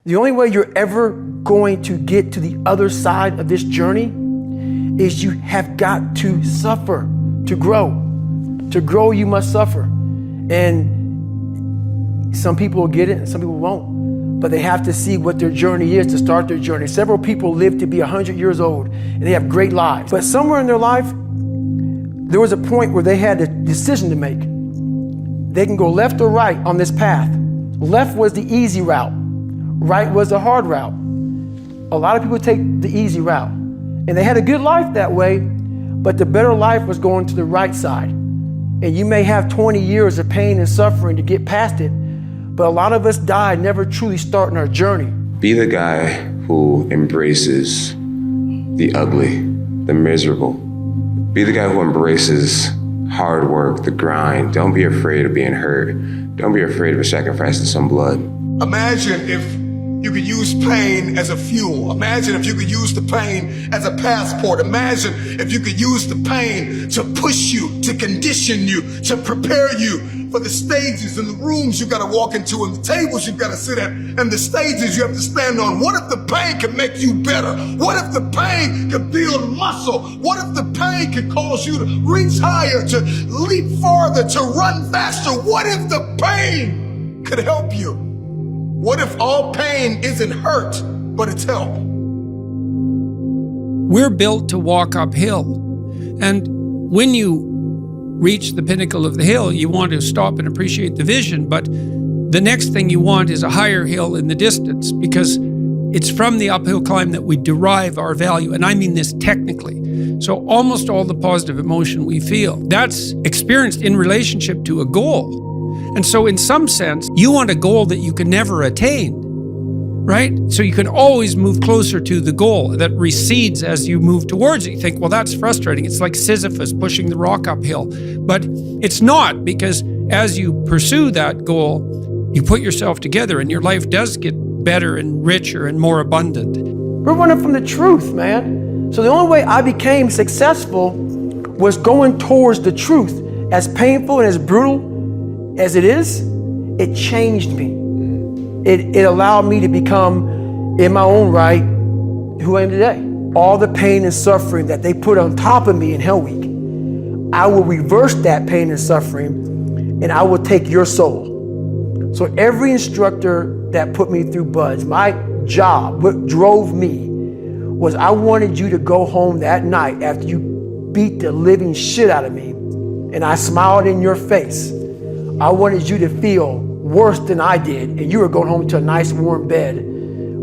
The only way you're ever going to get to the other side of this journey is you have got to suffer to grow. To grow, you must suffer. And some people will get it and some people won't. But they have to see what their journey is to start their journey. Several people live to be 100 years old and they have great lives. But somewhere in their life, there was a point where they had a decision to make. They can go left or right on this path. Left was the easy route. Right was the hard route. A lot of people take the easy route. And they had a good life that way, but the better life was going to the right side. And you may have 20 years of pain and suffering to get past it, but a lot of us die never truly starting our journey. Be the guy who embraces the ugly, the miserable. Be the guy who embraces hard work, the grind. Don't be afraid of being hurt. Don't be afraid of sacrificing some blood. Imagine if you could use pain as a fuel. Imagine if you could use the pain as a passport. Imagine if you could use the pain to push you, to condition you, to prepare you for the stages and the rooms you gotta walk into and the tables you gotta sit at and the stages you have to stand on. What if the pain could make you better? What if the pain could build muscle? What if the pain could cause you to reach higher, to leap farther, to run faster? What if the pain could help you? What if all pain isn't hurt, but it's help? We're built to walk uphill. And when you reach the pinnacle of the hill, you want to stop and appreciate the vision. But the next thing you want is a higher hill in the distance, because it's from the uphill climb that we derive our value. And I mean this technically. So almost all the positive emotion we feel, that's experienced in relationship to a goal. And so in some sense, you want a goal that you can never attain, right? So you can always move closer to the goal that recedes as you move towards it. You think, well, that's frustrating. It's like Sisyphus pushing the rock uphill. But it's not, because as you pursue that goal, you put yourself together and your life does get better and richer and more abundant. We're running from the truth, man. So the only way I became successful was going towards the truth. As painful and as brutal as it is, it changed me. It allowed me to become, in my own right, who I am today. All the pain and suffering that they put on top of me in Hell Week, I will reverse that pain and suffering, and I will take your soul. So every instructor that put me through BUD/S, my job, what drove me, was I wanted you to go home that night after you beat the living shit out of me, and I smiled in your face. I wanted you to feel worse than I did, and you were going home to a nice warm bed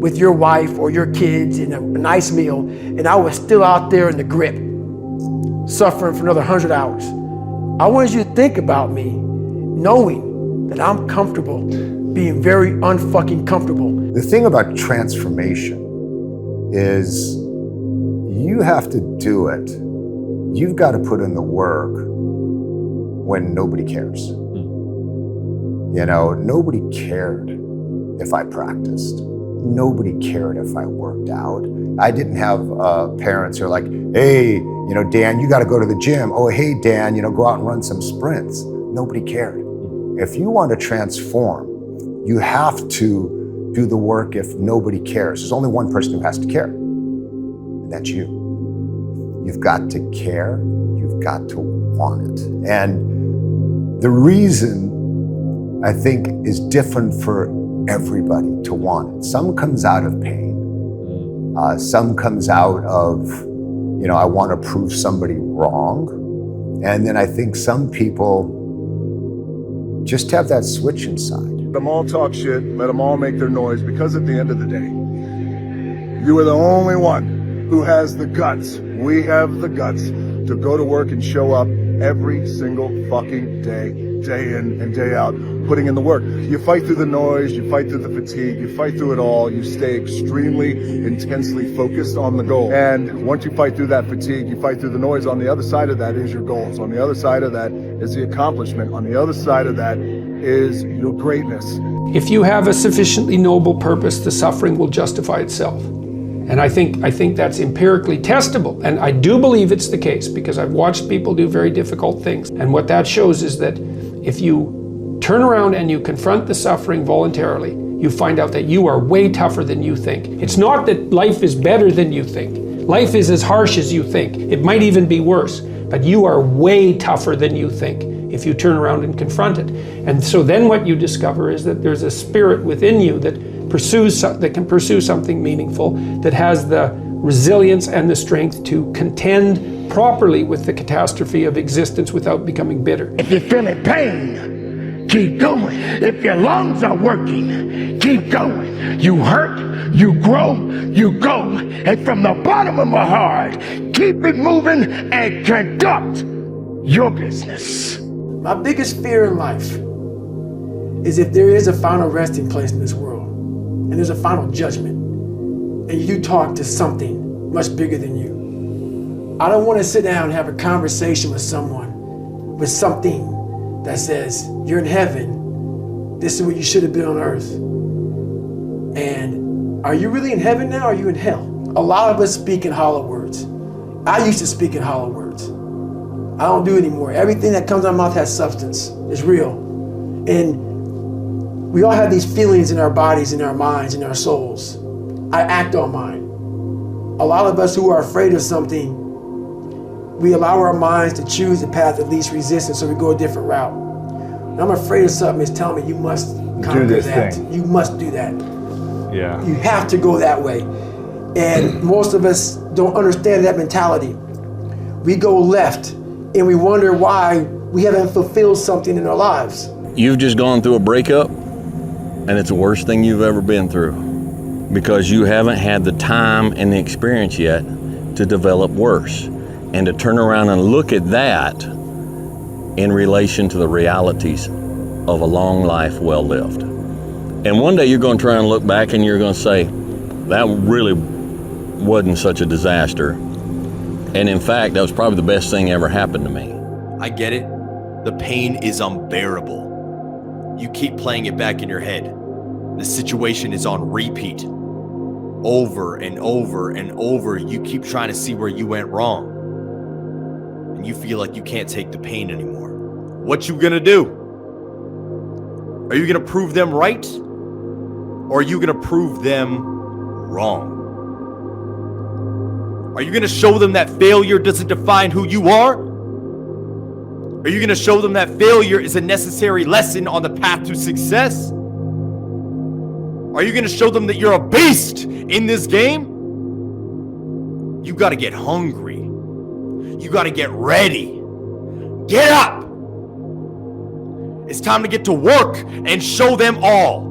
with your wife or your kids and a nice meal, and I was still out there in the grip, suffering for another 100 hours. I wanted you to think about me, knowing that I'm comfortable being very unfucking comfortable. The thing about transformation is you have to do it. You've got to put in the work when nobody cares. You know, nobody cared if I practiced. Nobody cared if I worked out. I didn't have parents who are like, hey, you know, Dan, you got to go to the gym. Oh, hey, Dan, you know, go out and run some sprints. Nobody cared. If you want to transform, you have to do the work if nobody cares. There's only one person who has to care, and that's you. You've got to care. You've got to want it. And the reason I think is different for everybody to want it. Some comes out of pain. Some comes out of, you know, I want to prove somebody wrong. And then I think some people just have that switch inside. Let them all talk shit, let them all make their noise, because at the end of the day, you are the only one who has the guts. We have the guts to go to work and show up every single fucking day, day in and day out, putting in the work. You fight through the noise, you fight through the fatigue, you fight through it all, you stay extremely intensely focused on the goal. And once you fight through that fatigue, you fight through the noise, on the other side of that is your goals. On the other side of that is the accomplishment. On the other side of that is your greatness. If you have a sufficiently noble purpose, the suffering will justify itself. And I think that's empirically testable. And I do believe it's the case, because I've watched people do very difficult things. And what that shows is that if you turn around and you confront the suffering voluntarily, you find out that you are way tougher than you think. It's not that life is better than you think. Life is as harsh as you think. It might even be worse, but you are way tougher than you think if you turn around and confront it. And so then what you discover is that there's a spirit within you that can pursue something meaningful, that has the resilience and the strength to contend properly with the catastrophe of existence without becoming bitter. If you're feeling pain, keep going. If your lungs are working, keep going. You hurt, you grow, you go. And from the bottom of my heart, keep it moving and conduct your business. My biggest fear in life is if there is a final resting place in this world, and there's a final judgment, and you talk to something much bigger than you. I don't want to sit down and have a conversation with someone with something that says, you're in heaven, this is where you should have been on earth. And are you really in heaven now, or are you in hell? A lot of us speak in hollow words. I used to speak in hollow words. I don't do it anymore. Everything that comes out of my mouth has substance, it's real. And we all have these feelings in our bodies, in our minds, in our souls. I act on mine. A lot of us who are afraid of something, we allow our minds to choose the path of least resistance, so we go a different route. When I'm afraid of something, it's telling me you must conquer that. You must do that. Yeah. You have to go that way. And most of us don't understand that mentality. We go left and we wonder why we haven't fulfilled something in our lives. You've just gone through a breakup, and it's the worst thing you've ever been through, because you haven't had the time and the experience yet to develop worse and to turn around and look at that in relation to the realities of a long life well lived. And one day you're going to try and look back and you're going to say, that really wasn't such a disaster. And in fact, that was probably the best thing ever happened to me. I get it. The pain is unbearable. You keep playing it back in your head. The situation is on repeat. Over and over and over, you keep trying to see where you went wrong. And you feel like you can't take the pain anymore. What you gonna do? Are you gonna prove them right? Or are you gonna prove them wrong? Are you gonna show them that failure doesn't define who you are? Are you gonna show them that failure is a necessary lesson on the path to success? Are you gonna show them that you're a beast in this game? You gotta get hungry. You gotta get ready. Get up! It's time to get to work and show them all.